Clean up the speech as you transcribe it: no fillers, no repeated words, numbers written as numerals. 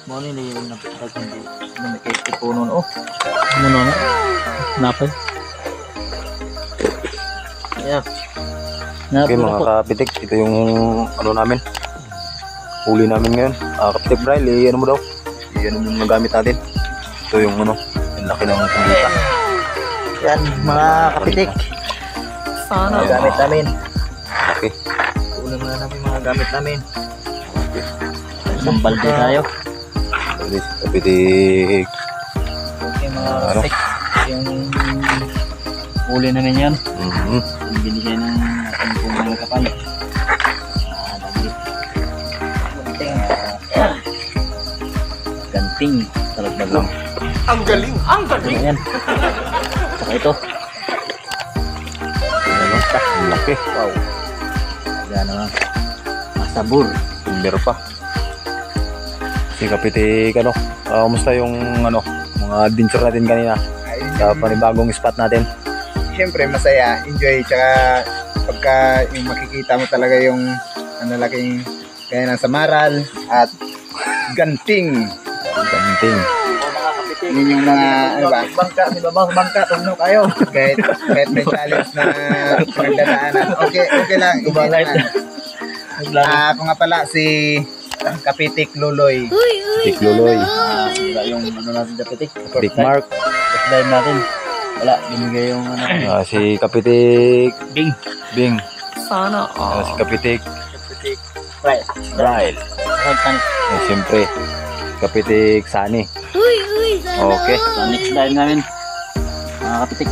Mo ni yung napatag hindi kay puno no. Puno na. Napay. Yeah. Okay mga kapitik, ito yung ano namin. Huli namin ngayon. Kapitik Braille, ano mo daw? Ano yung nagamit natin? Ito yung ano, yung laki ng kumita. Yan mga kapitik. Sana gamit namin. Okay. Ulam na namin mga gamit namin. Isang balde tayo. Kapitik. Okay mga kapitik. Yung huli namin yan. Binigay ng ating pong mga kapal. Ganting. Talagdag lang. Ang galing! Ang galing! Ayan. Saka ito. Ang laki. Wow. Ayan naman. Masabur. Timber pa. Si kapitik, ano? Kumusta yung ano, mga adventure natin kanina? Sa panibagong spot natin. Siyempre masaya, enjoy, tsaka pagka yung makikita mo talaga yung ano laking kaya ng samaral at ganting. Ganting. Yun yung mga ano ba? Bangka, di ba bangka? Tugno kayo. Kahit may challenge na nagdadaanan. Okay lang. Gubalay. Ako nga pala si Kapitik Luloy. Tikluloy. Yung ano natin kapitik. Big Mark. First dive natin. Wala, binigay yung ano. Si kapitik Bing. Bing. Sana. Si kapitik Kapitik. Right. Ryle. Siyempre, kapitik Sani. Okay. So next dive namin. Mga kapitik.